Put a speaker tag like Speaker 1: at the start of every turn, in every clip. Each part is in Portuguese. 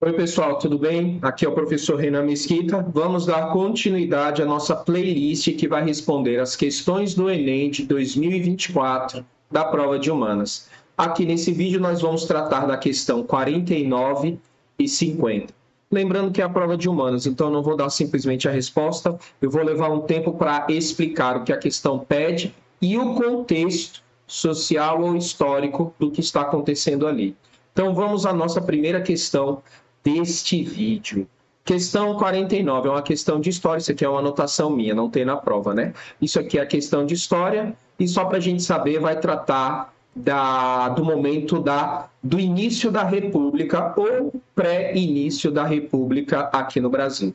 Speaker 1: Oi, pessoal, tudo bem? Aqui é o professor Renan Mesquita. Vamos dar continuidade à nossa playlist que vai responder as questões do Enem de 2024 da prova de humanas. Aqui nesse vídeo nós vamos tratar da questão 49 e 50. Lembrando que é a prova de humanas, então eu não vou dar simplesmente a resposta, eu vou levar um tempo para explicar o que a questão pede e o contexto social ou histórico do que está acontecendo ali. Então vamos à nossa primeira questão deste vídeo. Questão 49 é uma questão de história, isso aqui é uma anotação minha, não tem na prova, né? Isso aqui é a questão de história e só para a gente saber vai tratar do momento do início da República ou pré-início da República aqui no Brasil.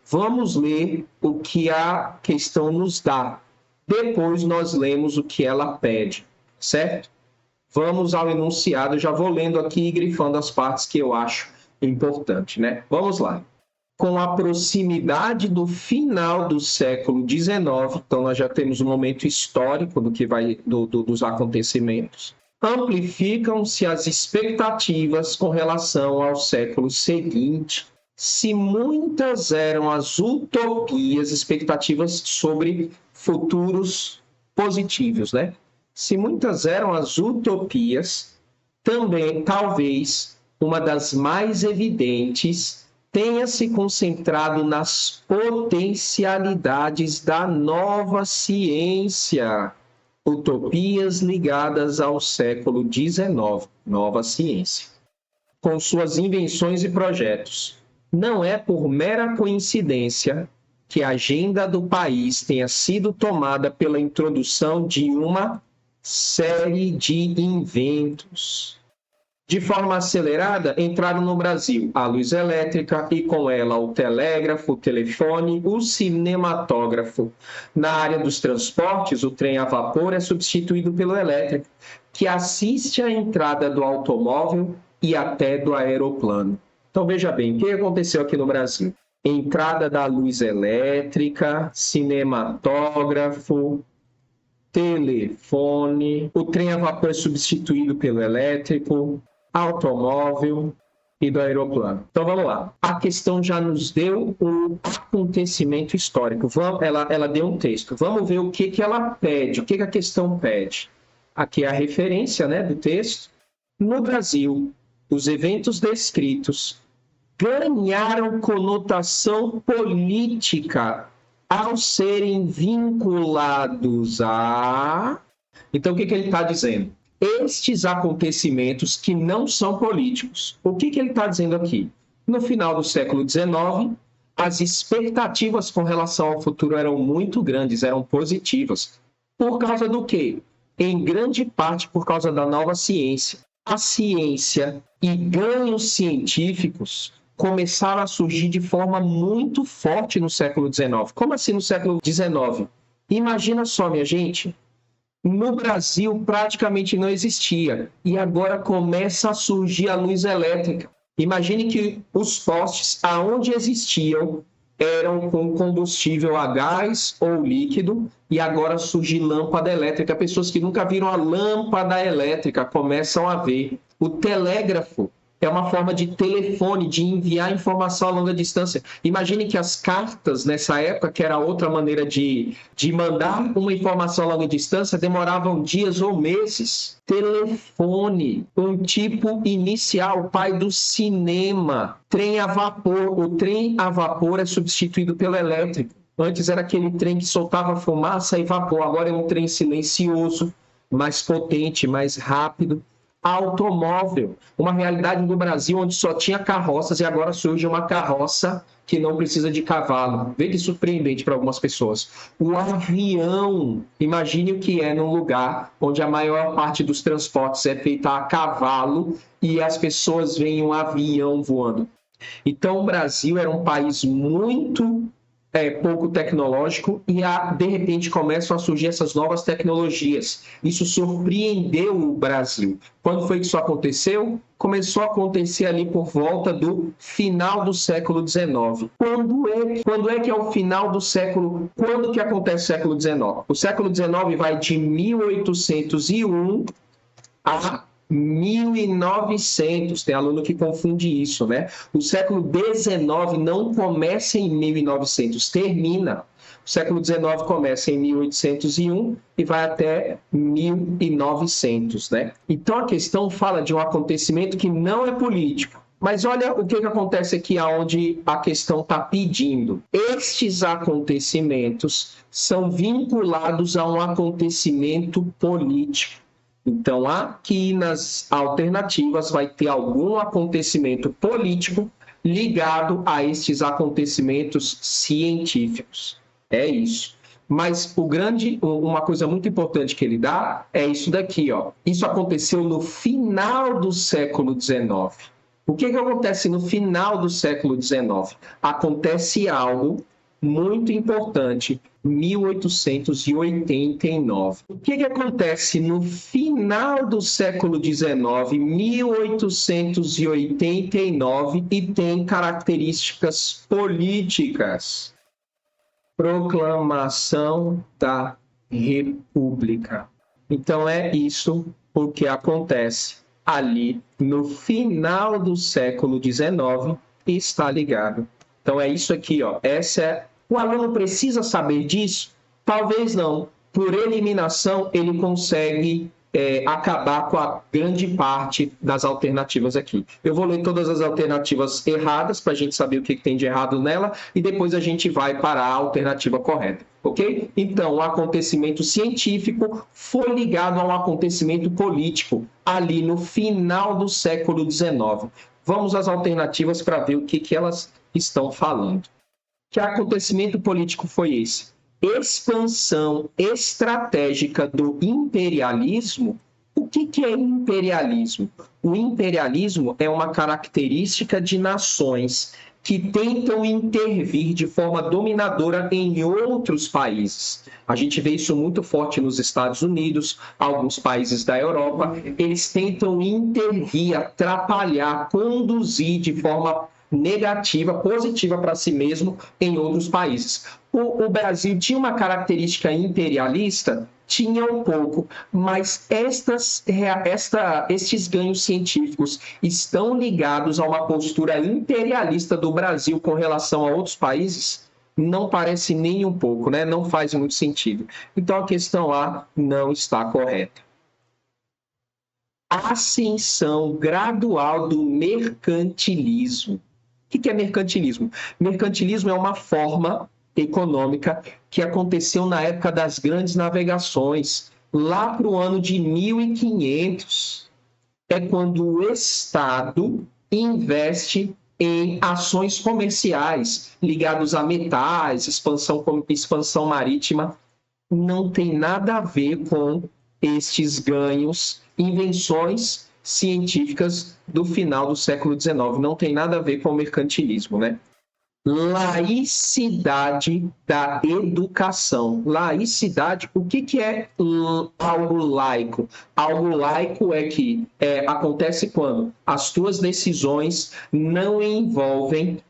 Speaker 1: Vamos ler o que a questão nos dá. Depois nós lemos o que ela pede, certo? Vamos ao enunciado, já vou lendo aqui e grifando as partes que eu acho importante, né? Vamos lá. Com a proximidade do final do século XIX, então nós já temos um momento histórico dos acontecimentos, amplificam-se as expectativas com relação ao século seguinte. Se muitas eram as utopias, expectativas sobre futuros positivos, né? Se muitas eram as utopias, também, talvez, uma das mais evidentes tenha se concentrado nas potencialidades da nova ciência. Utopias ligadas ao século XIX, nova ciência, com suas invenções e projetos. Não é por mera coincidência que a agenda do país tenha sido tomada pela introdução de uma série de inventos. De forma acelerada, entraram no Brasil a luz elétrica e com ela o telégrafo, o telefone, o cinematógrafo. Na área dos transportes, o trem a vapor é substituído pelo elétrico, que assiste à entrada do automóvel e até do aeroplano. Então veja bem, o que aconteceu aqui no Brasil? Entrada da luz elétrica, cinematógrafo, telefone, o trem a vapor é substituído pelo elétrico, automóvel e do aeroplano. Então vamos lá. A questão já nos deu um acontecimento histórico. Ela deu um texto. Vamos ver o que ela pede, o que a questão pede. Aqui é a referência, né, do texto. No Brasil, os eventos descritos ganharam conotação política ao serem vinculados a... Então, o que ele está dizendo? Estes acontecimentos que não são políticos. O que ele está dizendo aqui? No final do século XIX, as expectativas com relação ao futuro eram muito grandes, eram positivas. Por causa do quê? Em grande parte por causa da nova ciência. A ciência e ganhos científicos começaram a surgir de forma muito forte no século XIX. Como assim no século XIX? Imagina só, minha gente, no Brasil praticamente não existia e agora começa a surgir a luz elétrica. Imagine que os postes aonde existiam eram com combustível a gás ou líquido e agora surge lâmpada elétrica. Pessoas que nunca viram a lâmpada elétrica começam a ver. O telégrafo é uma forma de telefone, de enviar informação a longa distância. Imagine que as cartas, nessa época, que era outra maneira de mandar uma informação a longa distância, demoravam dias ou meses. Telefone, um tipo inicial, o pai do cinema. Trem a vapor. O trem a vapor é substituído pelo elétrico. Antes era aquele trem que soltava fumaça e vapor. Agora é um trem silencioso, mais potente, mais rápido. Automóvel, uma realidade do Brasil onde só tinha carroças e agora surge uma carroça que não precisa de cavalo. Vê que surpreendente para algumas pessoas. O avião, imagine o que é num lugar onde a maior parte dos transportes é feita a cavalo e as pessoas veem um avião voando. Então o Brasil era um país muito pouco tecnológico e de repente começam a surgir essas novas tecnologias. Isso surpreendeu o Brasil. Quando foi que isso aconteceu? Começou a acontecer ali por volta do final do século XIX. Quando é que é o final do século? Quando que acontece o século XIX? O século XIX vai de 1801 a 1900. Tem aluno que confunde isso, né? O século XIX não começa em 1900, termina. O século XIX começa em 1801 e vai até 1900, né? Então a questão fala de um acontecimento que não é político. Mas olha o que acontece aqui aonde a questão está pedindo. Estes acontecimentos são vinculados a um acontecimento político. Então, aqui nas alternativas vai ter algum acontecimento político ligado a estes acontecimentos científicos. É isso. Mas uma coisa muito importante que ele dá é isso daqui, ó. Isso aconteceu no final do século XIX. O que acontece no final do século XIX? Acontece algo muito importante, 1889. O que acontece no final do século XIX, 1889, e tem características políticas? Proclamação da República. Então é isso o que acontece ali no final do século XIX e está ligado. Então é isso aqui, ó. O aluno precisa saber disso? Talvez não. Por eliminação, ele consegue acabar com a grande parte das alternativas aqui. Eu vou ler todas as alternativas erradas para a gente saber o que tem de errado nela e depois a gente vai para a alternativa correta, ok? Então, o acontecimento científico foi ligado a um acontecimento político ali no final do século XIX. Vamos às alternativas para ver o que elas estão falando. Que acontecimento político foi esse? Expansão estratégica do imperialismo. O que é imperialismo? O imperialismo é uma característica de nações que tentam intervir de forma dominadora em outros países. A gente vê isso muito forte nos Estados Unidos, alguns países da Europa. Eles tentam intervir, atrapalhar, conduzir de forma negativa, positiva para si mesmo em outros países. O Brasil tinha uma característica imperialista? Tinha um pouco, mas estes ganhos científicos estão ligados a uma postura imperialista do Brasil com relação a outros países? Não parece nem um pouco, né? Não faz muito sentido. Então a questão A não está correta. Ascensão gradual do mercantilismo. O que é mercantilismo? Mercantilismo é uma forma econômica que aconteceu na época das grandes navegações, lá para o ano de 1500. É quando o Estado investe em ações comerciais ligadas a metais, expansão marítima. Não tem nada a ver com estes ganhos, invenções científicas do final do século XIX. Não tem nada a ver com o mercantilismo, né? Laicidade da educação. Laicidade, o que é algo laico? Algo laico é que acontece quando as tuas decisões não envolvem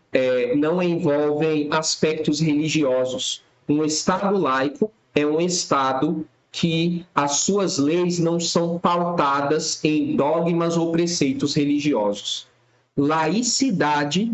Speaker 1: aspectos religiosos. Um Estado laico é um Estado que as suas leis não são pautadas em dogmas ou preceitos religiosos. Laicidade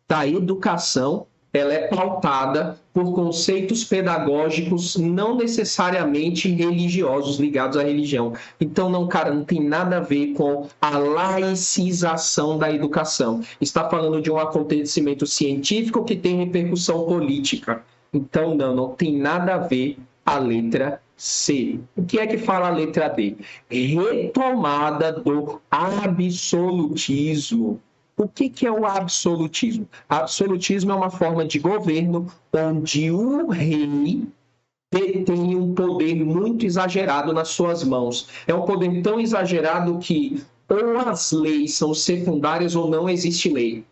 Speaker 1: da educação, ela é pautada por conceitos pedagógicos não necessariamente religiosos, ligados à religião. Então, não tem nada a ver com a laicização da educação. Está falando de um acontecimento científico que tem repercussão política. Então, não tem nada a ver a letra C. O que é que fala a letra D? Retomada do absolutismo. O que é o absolutismo? Absolutismo é uma forma de governo onde o rei detém um poder muito exagerado nas suas mãos. É um poder tão exagerado que ou as leis são secundárias ou não existe lei.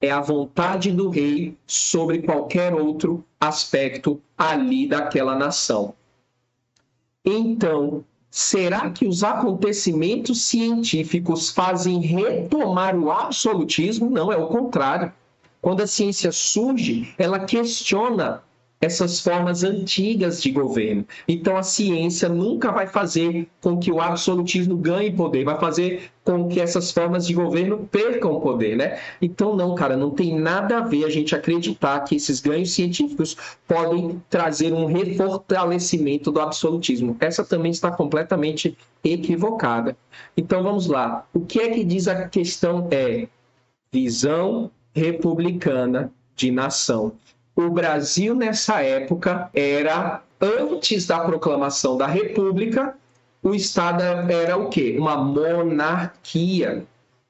Speaker 1: É a vontade do rei sobre qualquer outro aspecto ali daquela nação. Então, será que os acontecimentos científicos fazem retomar o absolutismo? Não, é o contrário. Quando a ciência surge, ela questiona essas formas antigas de governo. Então, a ciência nunca vai fazer com que o absolutismo ganhe poder, vai fazer com que essas formas de governo percam poder, né? Então, não, cara, não tem nada a ver a gente acreditar que esses ganhos científicos podem trazer um refortalecimento do absolutismo. Essa também está completamente equivocada. Então, vamos lá. O que é que diz a questão visão republicana de nação? O Brasil, nessa época, era, antes da proclamação da República, o Estado era o quê? Uma monarquia.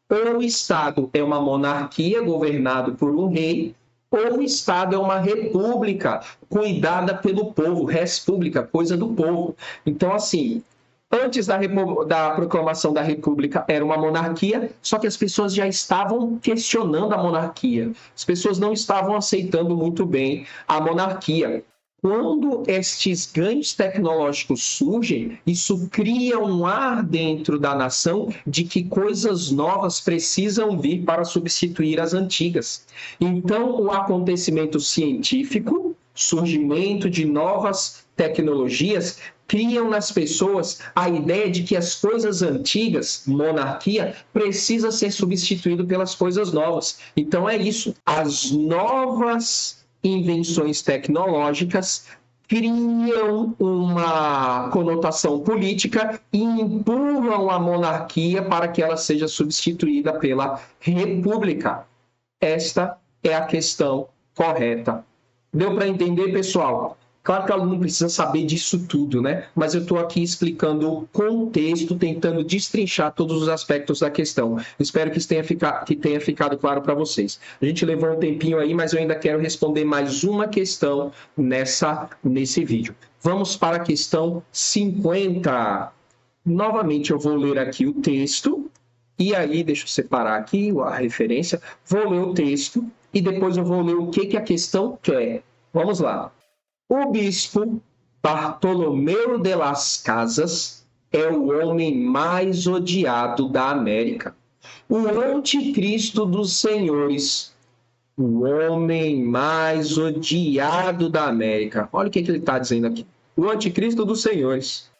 Speaker 1: Ou o Estado é uma monarquia governado por um rei, ou o Estado é uma república cuidada pelo povo, res pública, coisa do povo. Então, assim, antes da proclamação da República, era uma monarquia, só que as pessoas já estavam questionando a monarquia. As pessoas não estavam aceitando muito bem a monarquia. Quando estes ganhos tecnológicos surgem, isso cria um ar dentro da nação de que coisas novas precisam vir para substituir as antigas. Então, o acontecimento científico, surgimento de novas tecnologias, criam nas pessoas a ideia de que as coisas antigas, monarquia, precisa ser substituído pelas coisas novas. Então é isso. As novas invenções tecnológicas criam uma conotação política e empurram a monarquia para que ela seja substituída pela república. Esta é a questão correta. Deu para entender, pessoal? Claro que o aluno não precisa saber disso tudo, né? Mas eu estou aqui explicando o contexto, tentando destrinchar todos os aspectos da questão. Espero que tenha ficado claro para vocês. A gente levou um tempinho aí, mas eu ainda quero responder mais uma questão nesse vídeo. Vamos para a questão 50. Novamente eu vou ler aqui o texto, e aí, deixa eu separar aqui a referência, vou ler o texto, e depois eu vou ler o que a questão quer. Vamos lá. O bispo Bartolomeu de las Casas é o homem mais odiado da América. O anticristo dos senhores. O homem mais odiado da América. Olha o que ele está dizendo aqui. O anticristo dos senhores.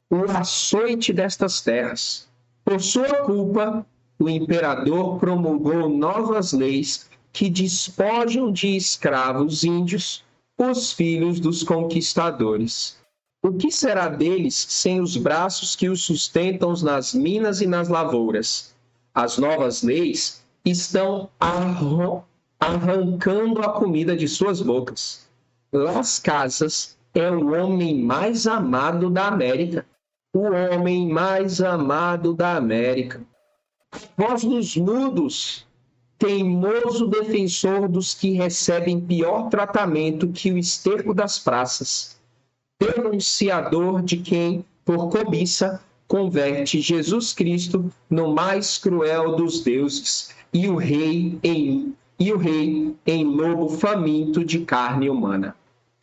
Speaker 1: O açoite destas terras. Por sua culpa, o imperador promulgou novas leis que despojam de escravos índios os filhos dos conquistadores. O que será deles sem os braços que os sustentam nas minas e nas lavouras? As novas leis estão arrancando a comida de suas bocas. Las Casas é o homem mais amado da América. O homem mais amado da América. Voz dos mudos, teimoso defensor dos que recebem pior tratamento que o esterco das praças, denunciador de quem, por cobiça, converte Jesus Cristo no mais cruel dos deuses e o rei em lobo faminto de carne humana.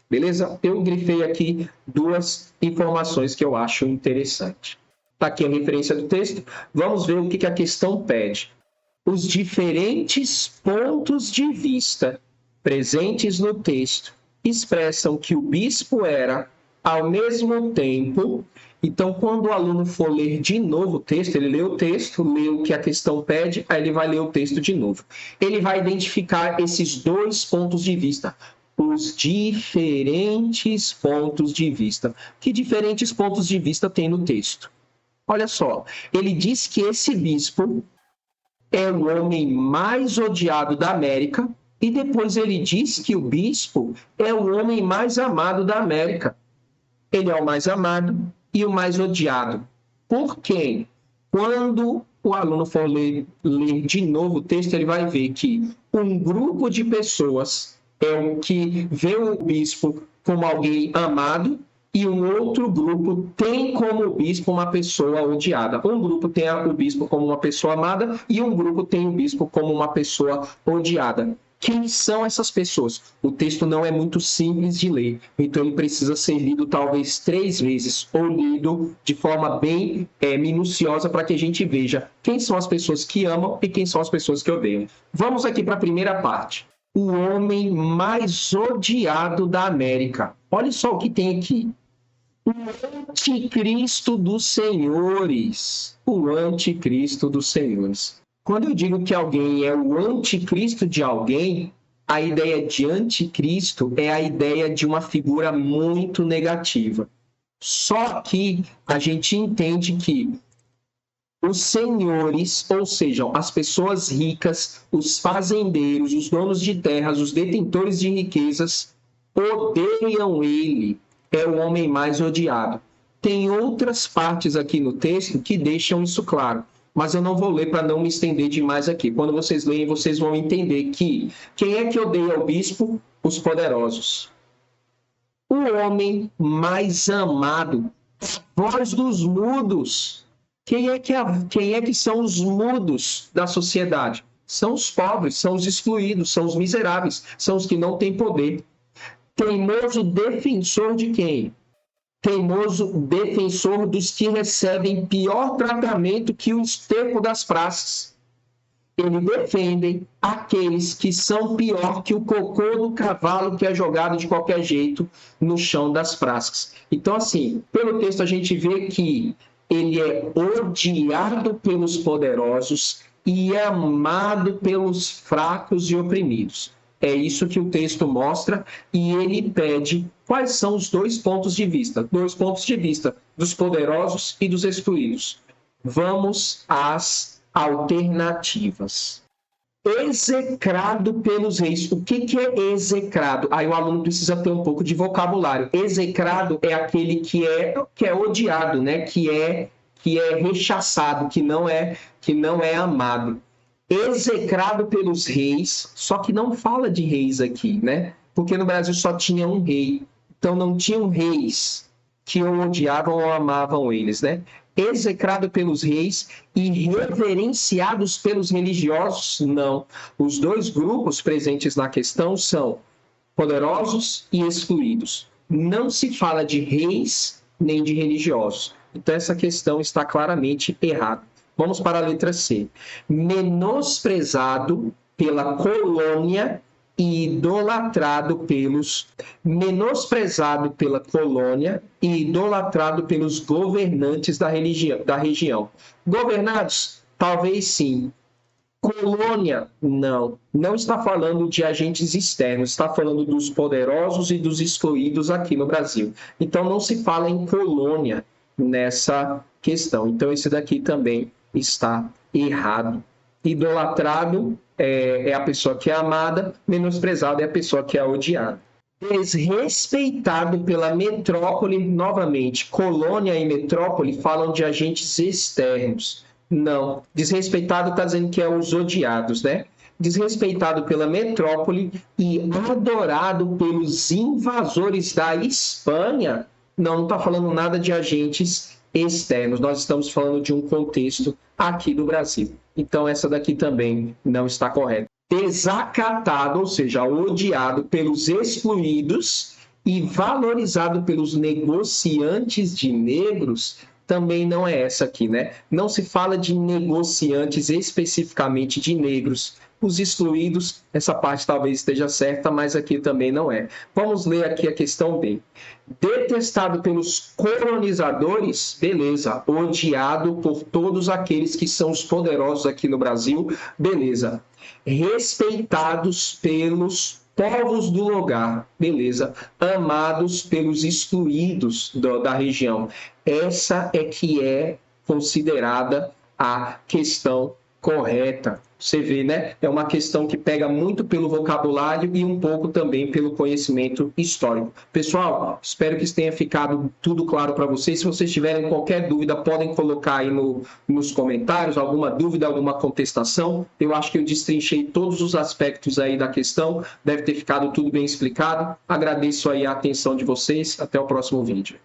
Speaker 1: Beleza? Eu grifei aqui duas informações que eu acho interessante. Está aqui a referência do texto. Vamos ver o que a questão pede. Os diferentes pontos de vista presentes no texto expressam que o bispo era, ao mesmo tempo... Então, quando o aluno for ler de novo o texto, ele lê o texto, lê o que a questão pede, aí ele vai ler o texto de novo. Ele vai identificar esses dois pontos de vista. Os diferentes pontos de vista. Que diferentes pontos de vista tem no texto? Olha só, ele diz que esse bispo é o homem mais odiado da América, e depois ele diz que o bispo é o homem mais amado da América. Ele é o mais amado e o mais odiado. Por quem? Quando o aluno for ler de novo o texto, ele vai ver que um grupo de pessoas é o que vê o bispo como alguém amado, e um outro grupo tem como bispo uma pessoa odiada. Um grupo tem o bispo como uma pessoa amada e um grupo tem o bispo como uma pessoa odiada. Quem são essas pessoas? O texto não é muito simples de ler, então ele precisa ser lido talvez 3 vezes, ou lido de forma bem minuciosa para que a gente veja quem são as pessoas que amam e quem são as pessoas que odeiam. Vamos aqui para a primeira parte. o homem mais odiado da América. Olha só o que tem aqui. O anticristo dos senhores. O anticristo dos senhores. Quando eu digo que alguém é o anticristo de alguém, a ideia de anticristo é a ideia de uma figura muito negativa. Só que a gente entende que os senhores, ou seja, as pessoas ricas, os fazendeiros, os donos de terras, os detentores de riquezas, odeiam ele. É o homem mais odiado. Tem outras partes aqui no texto que deixam isso claro, mas eu não vou ler para não me estender demais aqui. Quando vocês leem, vocês vão entender que quem é que odeia o bispo? Os poderosos. O homem mais amado, voz dos mudos. Quem é que são os mudos da sociedade? São os pobres, são os excluídos, são os miseráveis, são os que não têm poder. Teimoso defensor de quem? Teimoso defensor dos que recebem pior tratamento que o esterco das praças. Ele defende aqueles que são pior que o cocô do cavalo que é jogado de qualquer jeito no chão das praças. Então, assim, pelo texto a gente vê que ele é odiado pelos poderosos e amado pelos fracos e oprimidos. É isso que o texto mostra e ele pede quais são os dois pontos de vista. Dois pontos de vista dos poderosos e dos excluídos. Vamos às alternativas. Execrado pelos reis. O que é execrado? Aí o aluno precisa ter um pouco de vocabulário. Execrado é aquele que é odiado, né? que é rechaçado, que não é amado. Execrado pelos reis, só que não fala de reis aqui, né? Porque no Brasil só tinha um rei. Então não tinham reis que o odiavam ou amavam eles, né? Execrado pelos reis e reverenciados pelos religiosos, não. Os dois grupos presentes na questão são poderosos e excluídos. Não se fala de reis nem de religiosos. Então essa questão está claramente errada. Vamos para a letra C. Menosprezado pela colônia e idolatrado pelos governantes da região. Governados? Talvez sim. Colônia? Não. Não está falando de agentes externos, está falando dos poderosos e dos excluídos aqui no Brasil. Então não se fala em colônia nessa questão. Então esse daqui também está errado. Idolatrado é a pessoa que é amada, menosprezado é a pessoa que é odiada. Desrespeitado pela metrópole, novamente, colônia e metrópole falam de agentes externos. Não, desrespeitado está dizendo que é os odiados, né? Desrespeitado pela metrópole e adorado pelos invasores da Espanha. Não está falando nada de agentes externos, nós estamos falando de um contexto aqui do Brasil. Então, essa daqui também não está correta. Desacatado, ou seja, odiado pelos excluídos e valorizado pelos negociantes de negros, também não é essa aqui, né? Não se fala de negociantes especificamente de negros. Os excluídos, essa parte talvez esteja certa, mas aqui também não é. Vamos ler aqui a questão B. Detestado pelos colonizadores, beleza. Odiado por todos aqueles que são os poderosos aqui no Brasil, beleza. Respeitados pelos povos do lugar, beleza. Amados pelos excluídos da região. Essa é que é considerada a questão correta. Você vê, né? É uma questão que pega muito pelo vocabulário e um pouco também pelo conhecimento histórico. Pessoal, espero que isso tenha ficado tudo claro para vocês. Se vocês tiverem qualquer dúvida, podem colocar aí nos comentários, alguma dúvida, alguma contestação. Eu acho que eu destrinchei todos os aspectos aí da questão. Deve ter ficado tudo bem explicado. Agradeço aí a atenção de vocês. Até o próximo vídeo.